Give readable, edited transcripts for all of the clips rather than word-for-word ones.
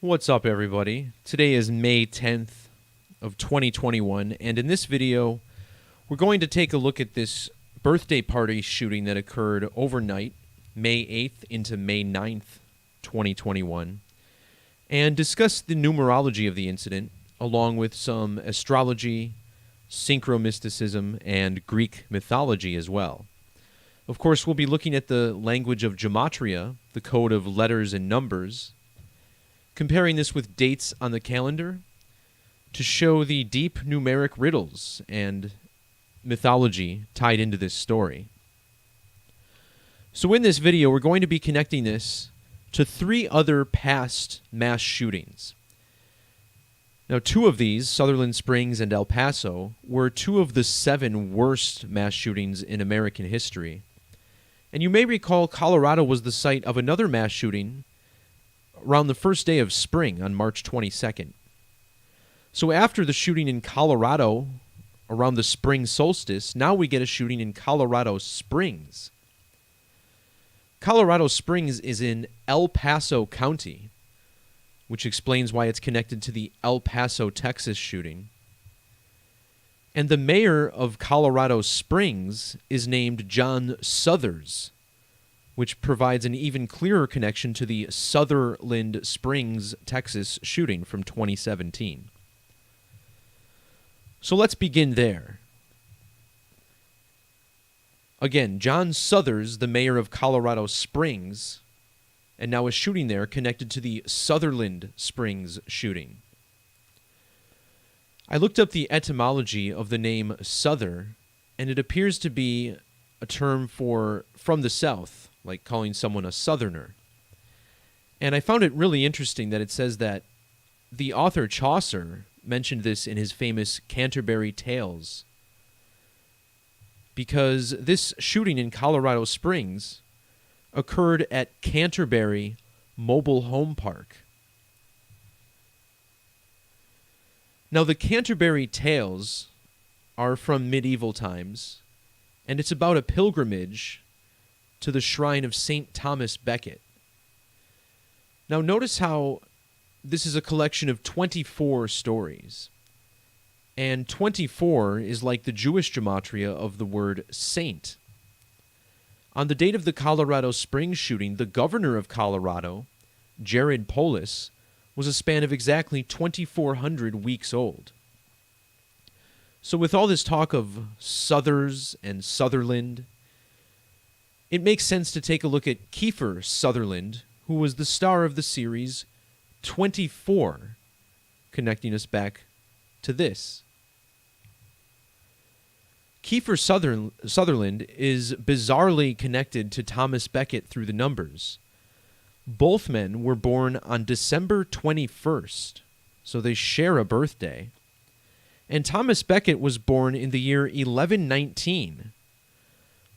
What's up, everybody? Today is May 10th of 2021, and in this video, we're going to take a look at this birthday party shooting that occurred overnight, May 8th into May 9th, 2021, and discuss the numerology of the incident, along with some astrology, synchromysticism, and Greek mythology as well. Of course, we'll be looking at the language of Gematria, the code of letters and numbers, comparing this with dates on the calendar to show the deep numeric riddles and mythology tied into this story. So in this video, we're going to be connecting this to 3 other past mass shootings. Now, 2 of these, Sutherland Springs and El Paso, were 2 of the 7 worst mass shootings in American history. And you may recall Colorado was the site of another mass shooting around the first day of spring on March 22nd. So after the shooting in Colorado around the spring solstice, now we get a shooting in Colorado Springs. Colorado Springs is in El Paso County, which explains why it's connected to the El Paso, Texas shooting. And the mayor of Colorado Springs is named John Suthers, which provides an even clearer connection to the Sutherland Springs, Texas shooting from 2017. So let's begin there. Again, John Suthers, the mayor of Colorado Springs, and now a shooting there connected to the Sutherland Springs shooting. I looked up the etymology of the name Souther, and it appears to be a term for from the South, like calling someone a Southerner. And I found it really interesting that it says that the author Chaucer mentioned this in his famous Canterbury Tales, because this shooting in Colorado Springs occurred at Canterbury Mobile Home Park. Now, the Canterbury Tales are from medieval times, and it's about a pilgrimage to the shrine of St. Thomas Becket. Now, notice how this is a collection of 24 stories, and 24 is like the Jewish gematria of the word saint. On the date of the Colorado Springs shooting, the governor of Colorado, Jared Polis, was a span of exactly 2,400 weeks old. So with all this talk of Suthers and Sutherland, it makes sense to take a look at Kiefer Sutherland, who was the star of the series 24, connecting us back to this. Kiefer Sutherland is bizarrely connected to Thomas Becket through the numbers. Both men were born on December 21st, so they share a birthday. And Thomas Becket was born in the year 1119.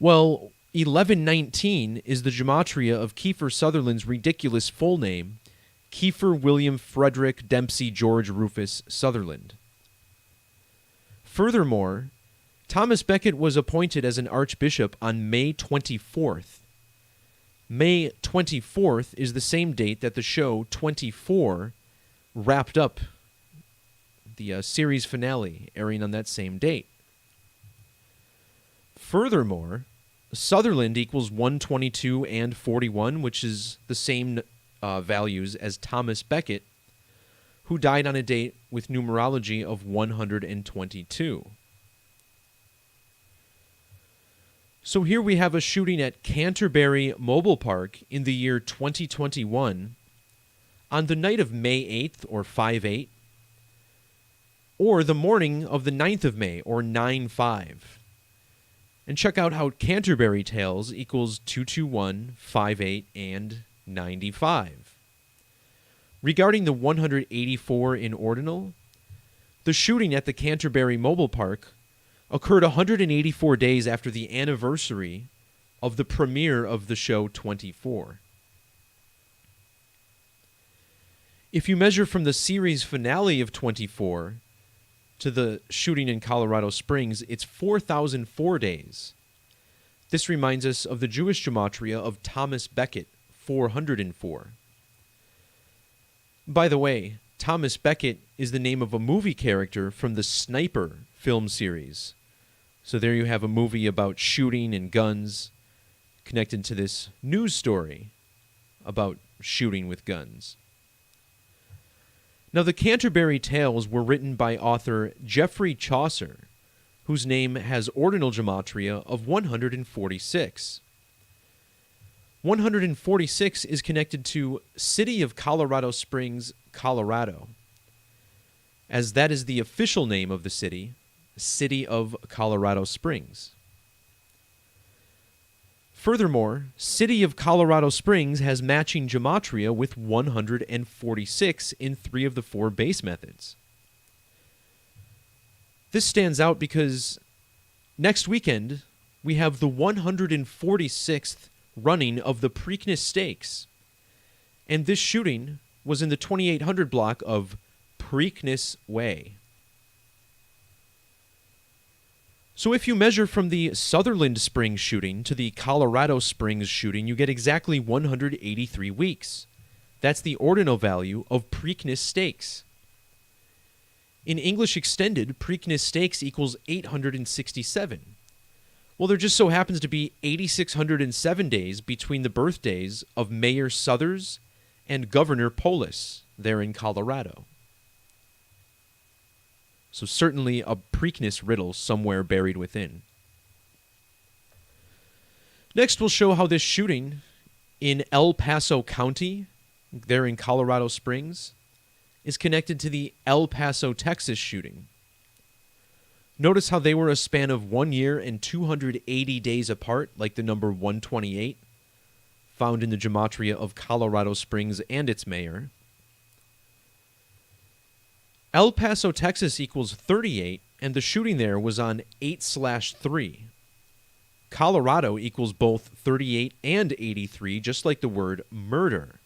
Well, 1119 is the gematria of Kiefer Sutherland's ridiculous full name, Kiefer William Frederick Dempsey George Rufus Sutherland. Furthermore, Thomas Becket was appointed as an archbishop on May 24th. May 24th is the same date that the show 24 wrapped up, the series finale airing on that same date. Furthermore, Sutherland equals 122 and 41, which is the same values as Thomas Becket, who died on a date with numerology of 122. So here we have a shooting at Canterbury Mobile Park in the year 2021 on the night of May 8th, or 5/8, or the morning of the 9th of May, or 9/5. And check out how Canterbury Tales equals 221, 58, and 95. Regarding the 184 in ordinal, the shooting at the Canterbury Mobile Park occurred 184 days after the anniversary of the premiere of the show 24. If you measure from the series finale of 24 to the shooting in Colorado Springs, it's 4,004 days. This reminds us of the Jewish gematria of Thomas Becket, 404. By the way, Thomas Becket is the name of a movie character from the Sniper film series. So there you have a movie about shooting and guns connected to this news story about shooting with guns. Now, the Canterbury Tales were written by author Geoffrey Chaucer, whose name has ordinal gematria of 146. 146 is connected to City of Colorado Springs, Colorado, as that is the official name of the city, City of Colorado Springs. Furthermore, City of Colorado Springs has matching gematria with 146 in 3 of the 4 base methods. This stands out because next weekend we have the 146th running of the Preakness Stakes, and this shooting was in the 2800 block of Preakness Way. So if you measure from the Sutherland Springs shooting to the Colorado Springs shooting, you get exactly 183 weeks. That's the ordinal value of Preakness Stakes. In English Extended, Preakness Stakes equals 867. Well, there just so happens to be 8,607 days between the birthdays of Mayor Suthers and Governor Polis there in Colorado. So certainly a Preakness riddle somewhere buried within. Next, we'll show how this shooting in El Paso County, there in Colorado Springs, is connected to the El Paso, Texas shooting. Notice how they were a span of 1 year and 280 days apart, like the number 128, found in the gematria of Colorado Springs and its mayor. El Paso, Texas equals 38, and the shooting there was on 8/3. Colorado equals both 38 and 83, just like the word murder.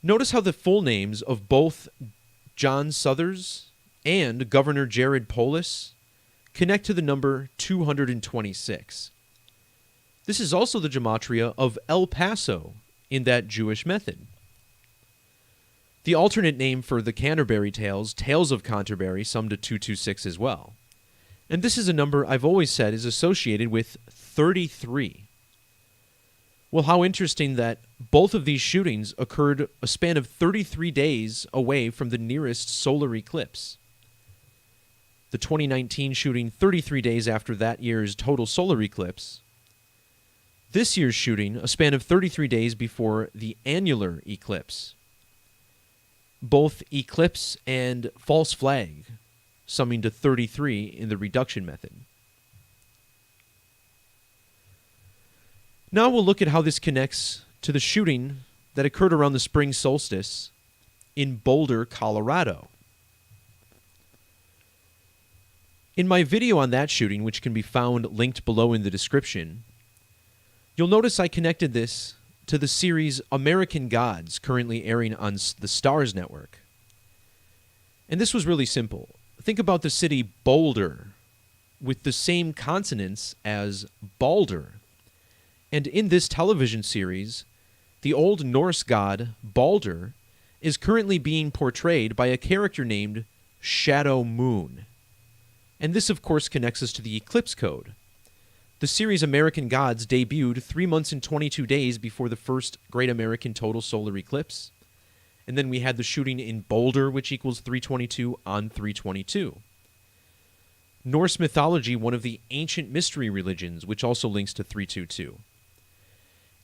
Notice how the full names of both John Suthers and Governor Jared Polis connect to the number 226. This is also the gematria of El Paso in that Jewish method. The alternate name for the Canterbury Tales, Tales of Canterbury, sum to 226 as well. And this is a number I've always said is associated with 33. Well, how interesting that both of these shootings occurred a span of 33 days away from the nearest solar eclipse. The 2019 shooting 33 days after that year's total solar eclipse. This year's shooting a span of 33 days before the annular eclipse. Both eclipse and false flag, summing to 33 in the reduction method. Now we'll look at how this connects to the shooting that occurred around the spring solstice in Boulder, Colorado. In my video on that shooting, which can be found linked below in the description, you'll notice I connected this to the series American Gods, currently airing on the Starz Network. And this was really simple. Think about the city Boulder with the same consonants as Balder. And in this television series, the Old Norse god Balder is currently being portrayed by a character named Shadow Moon. And this, of course, connects us to the eclipse code. The series American Gods debuted 3 months and 22 days before the first Great American Total Solar Eclipse. And then we had the shooting in Boulder, which equals 322 on 322. Norse mythology, one of the ancient mystery religions, which also links to 322.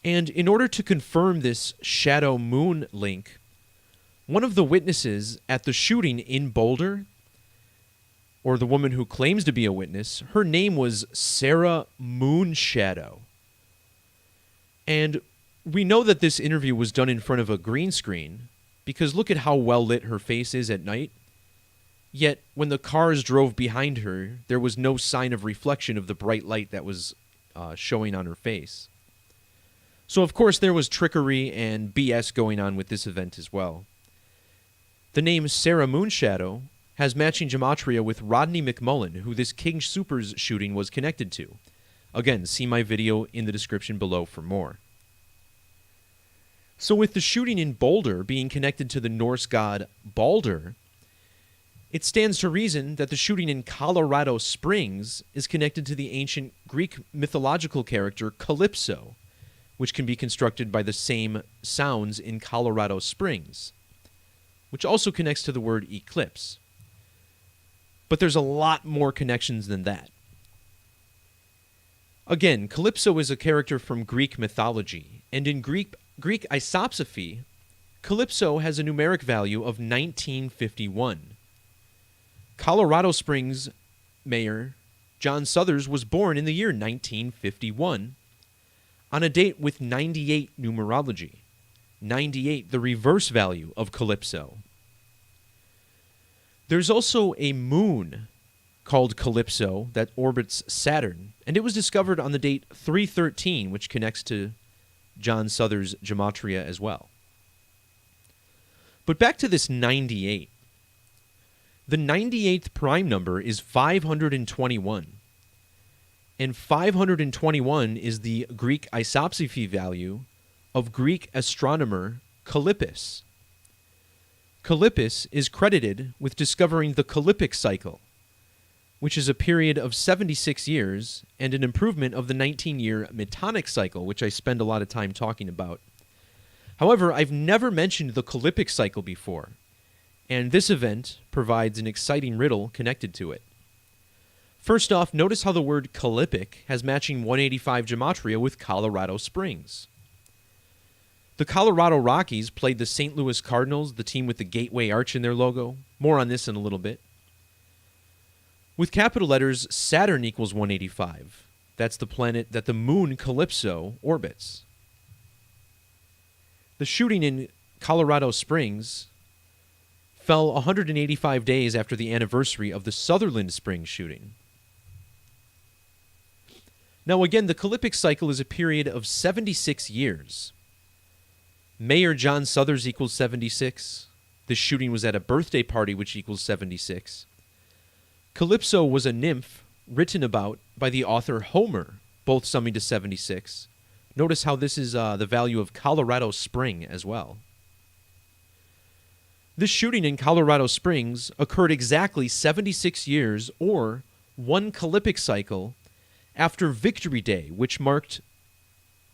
And in order to confirm this Shadow Moon link, one of the witnesses at the shooting in Boulder, or the woman who claims to be a witness, her name was Sarah Moonshadow. And we know that this interview was done in front of a green screen, because look at how well lit her face is at night. Yet, when the cars drove behind her, there was no sign of reflection of the bright light that was showing on her face. So, of course, there was trickery and BS going on with this event as well. The name Sarah Moonshadow has matching gematria with Rodney McMullen, who this King Soopers shooting was connected to. Again, see my video in the description below for more. So with the shooting in Boulder being connected to the Norse god Balder, it stands to reason that the shooting in Colorado Springs is connected to the ancient Greek mythological character Calypso, which can be constructed by the same sounds in Colorado Springs, which also connects to the word eclipse. But there's a lot more connections than that. Again, Calypso is a character from Greek mythology, and in Greek isopsephy, Calypso has a numeric value of 1951. Colorado Springs Mayor John Suthers was born in the year 1951 on a date with 98 numerology. 98, the reverse value of Calypso. There's also a moon called Calypso that orbits Saturn, and it was discovered on the date 313, which connects to John Suthers' Gematria as well. But back to this 98. The 98th prime number is 521, and 521 is the Greek isopsephy value of Greek astronomer Callippus. Callippus is credited with discovering the Calippic cycle, which is a period of 76 years and an improvement of the 19-year Metonic cycle, which I spend a lot of time talking about. However, I've never mentioned the Calippic cycle before, and this event provides an exciting riddle connected to it. First off, notice how the word Calippic has matching 185 Gematria with Colorado Springs. The Colorado Rockies played the St. Louis Cardinals, the team with the Gateway Arch in their logo. More on this in a little bit. With capital letters, Saturn equals 185. That's the planet that the moon Calypso orbits. The shooting in Colorado Springs fell 185 days after the anniversary of the Sutherland Springs shooting. Now again, the Calippic cycle is a period of 76 years. Mayor John Suthers equals 76. This shooting was at a birthday party, which equals 76. Calypso was a nymph written about by the author Homer, both summing to 76. Notice how this is the value of Colorado Spring as well. This shooting in Colorado Springs occurred exactly 76 years, or one Calippic cycle, after Victory Day, which marked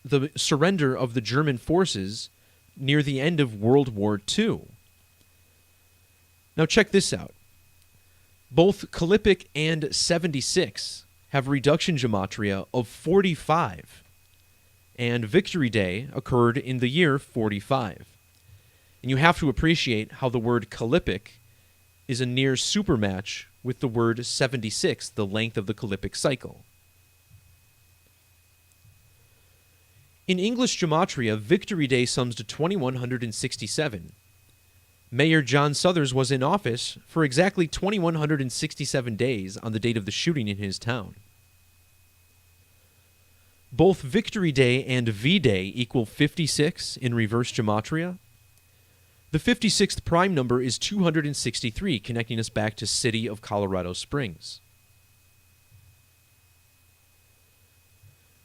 the surrender of the German forces near the end of World War II. Now check this out. Both Calippic and 76 have reduction gematria of 45, and Victory Day occurred in the year 45. And you have to appreciate how the word Calippic is a near supermatch with the word 76, the length of the Calippic cycle. In English gematria, Victory Day sums to 2167. Mayor John Suthers was in office for exactly 2167 days on the date of the shooting in his town. Both Victory Day and V-Day equal 56 in reverse gematria. The 56th prime number is 263, connecting us back to City of Colorado Springs.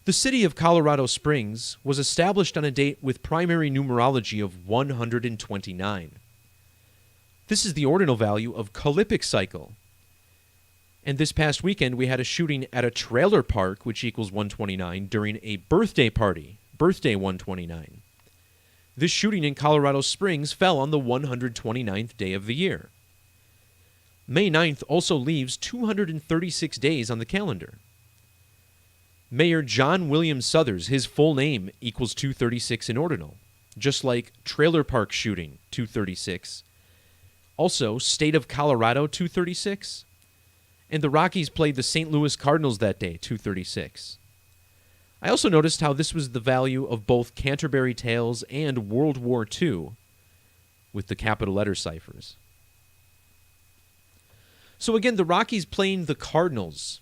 The City of Colorado Springs was established on a date with primary numerology of 129. This is the ordinal value of Calippic cycle. And this past weekend, we had a shooting at a trailer park, which equals 129, during a birthday party, birthday 129. This shooting in Colorado Springs fell on the 129th day of the year. May 9th also leaves 236 days on the calendar. Mayor John William Suthers, his full name equals 236 in ordinal, just like trailer park shooting, 236. Also, State of Colorado, 236. And the Rockies played the St. Louis Cardinals that day, 236. I also noticed how this was the value of both Canterbury Tales and World War II with the capital letter ciphers. So again, the Rockies playing the Cardinals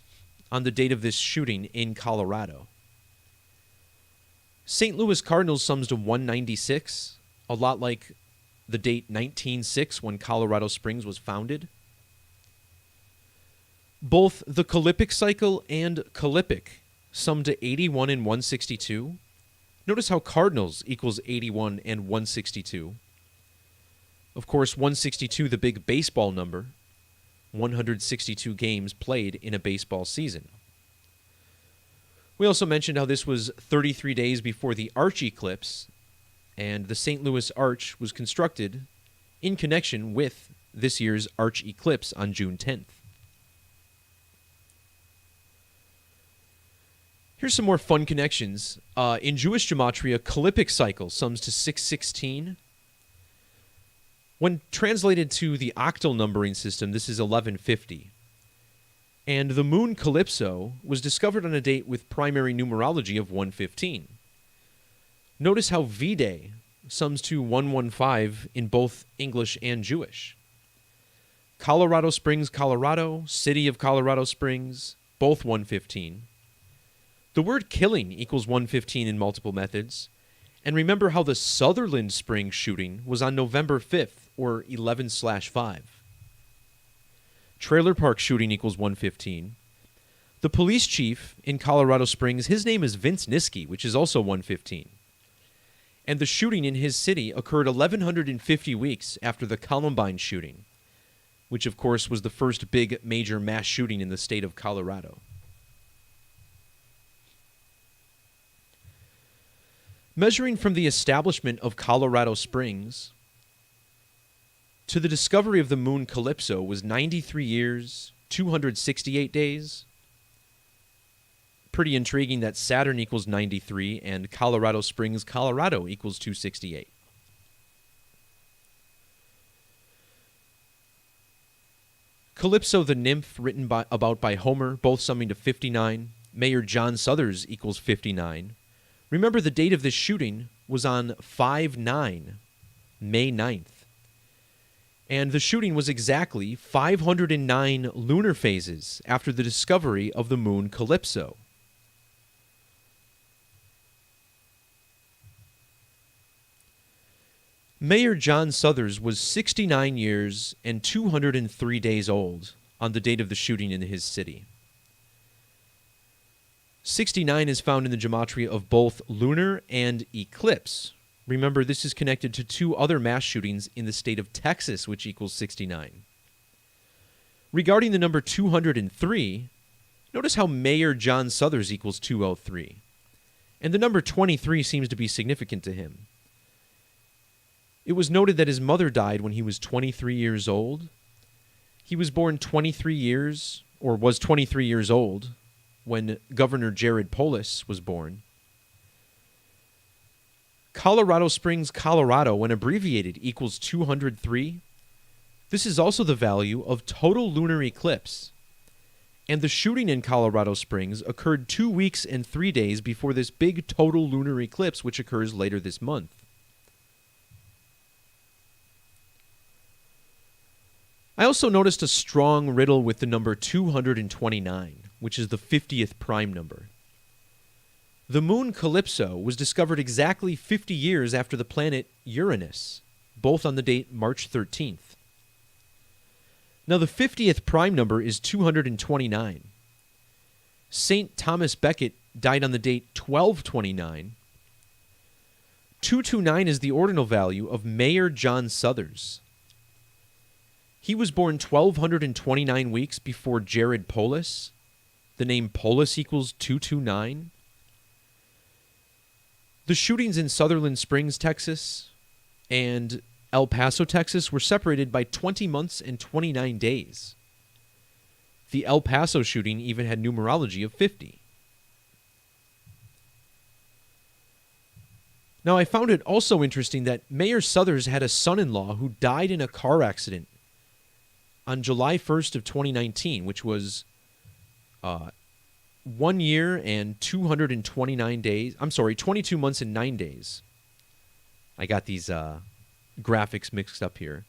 on the date of this shooting in Colorado. St. Louis Cardinals sums to 196, a lot like the date 1906 when Colorado Springs was founded. Both the Calippic cycle and Calippic sum to 81 and 162. Notice how Cardinals equals 81 and 162. Of course, 162, the big baseball number, 162 games played in a baseball season. We also mentioned how this was 33 days before the Arch eclipse, and the St. Louis Arch was constructed in connection with this year's Arch eclipse on June 10th. Here's some more fun connections. In Jewish gematria, Calippic cycle sums to 616. When translated to the octal numbering system, this is 1150. And the moon Calypso was discovered on a date with primary numerology of 115. Notice how V-Day sums to 115 in both English and Jewish. Colorado Springs, Colorado, City of Colorado Springs, both 115. The word killing equals 115 in multiple methods. And remember how the Sutherland Springs shooting was on November 5th, or 11/5. Trailer park shooting equals 115. The police chief in Colorado Springs, his name is Vince Niski, which is also 115. And the shooting in his city occurred 1,150 weeks after the Columbine shooting, which of course was the first big major mass shooting in the state of Colorado. Measuring from the establishment of Colorado Springs to the discovery of the moon Calypso was 93 years, 268 days. Pretty intriguing that Saturn equals 93 and Colorado Springs, Colorado equals 268. Calypso the nymph, written about by Homer, both summing to 59. Mayor John Suthers equals 59. Remember, the date of this shooting was on 5/9, May 9th. And the shooting was exactly 509 lunar phases after the discovery of the moon Calypso. Mayor John Suthers was 69 years and 203 days old on the date of the shooting in his city. 69 is found in the gematria of both lunar and eclipse. Remember, this is connected to two other mass shootings in the state of Texas, which equals 69. Regarding the number 203, notice how Mayor John Suthers equals 203. And the number 23 seems to be significant to him. It was noted that his mother died when he was 23 years old. He was born 23 years, or was 23 years old, when Governor Jared Polis was born. Colorado Springs, Colorado, when abbreviated, equals 203. This is also the value of total lunar eclipse. And the shooting in Colorado Springs occurred 2 weeks and 3 days before this big total lunar eclipse, which occurs later this month. I also noticed a strong riddle with the number 229, which is the 50th prime number. The moon Calypso was discovered exactly 50 years after the planet Uranus, both on the date March 13th. Now the 50th prime number is 229. St. Thomas Becket died on the date 1229. 229 is the ordinal value of Mayor John Suthers. He was born 1,229 weeks before Jared Polis. The name Polis equals 229. The shootings in Sutherland Springs, Texas, and El Paso, Texas, were separated by 20 months and 29 days. The El Paso shooting even had numerology of 50. Now, I found it also interesting that Mayor Suthers had a son-in-law who died in a car accident on July 1st of 2019, which was 1 year and 229 days. I'm sorry, 22 months and 9 days. I got these graphics mixed up here.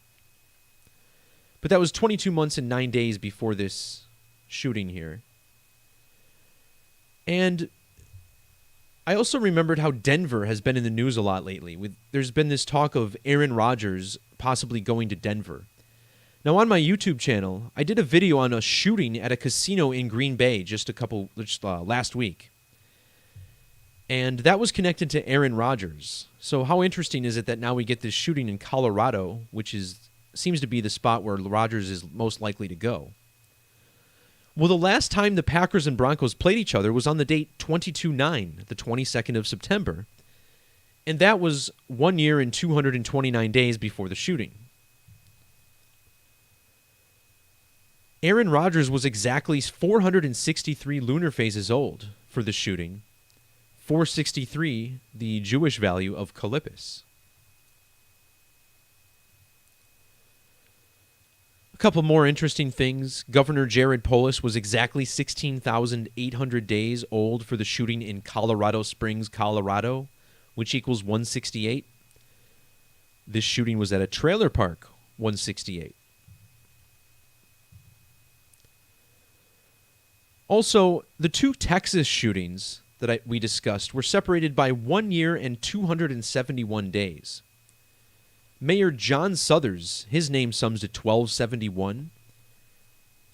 But that was 22 months and 9 days before this shooting here. And I also remembered how Denver has been in the news a lot lately. There's been this talk of Aaron Rodgers possibly going to Denver. Now, on my YouTube channel, I did a video on a shooting at a casino in Green Bay just last week. And that was connected to Aaron Rodgers. So how interesting is it that now we get this shooting in Colorado, which seems to be the spot where Rodgers is most likely to go? Well, the last time the Packers and Broncos played each other was on the date 22-9, the 22nd of September. And that was 1 year and 229 days before the shooting. Aaron Rodgers was exactly 463 lunar phases old for the shooting. 463, the Jewish value of Callippus. A couple more interesting things. Governor Jared Polis was exactly 16,800 days old for the shooting in Colorado Springs, Colorado, which equals 168. This shooting was at a trailer park, 168. Also, the two Texas shootings that we discussed were separated by 1 year and 271 days. Mayor John Suthers, his name sums to 1271.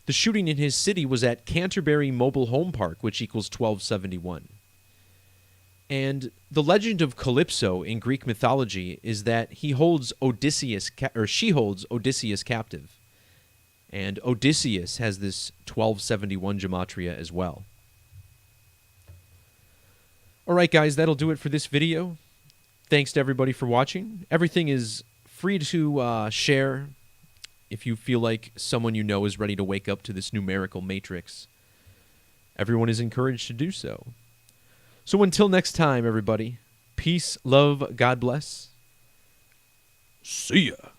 The shooting in his city was at Canterbury Mobile Home Park, which equals 1271. And the legend of Calypso in Greek mythology is that she holds Odysseus captive. And Odysseus has this 1271 Gematria as well. All right, guys, that'll do it for this video. Thanks to everybody for watching. Everything is free to share if you feel like someone you know is ready to wake up to this numerical matrix. Everyone is encouraged to do so. So until next time, everybody, peace, love, God bless. See ya.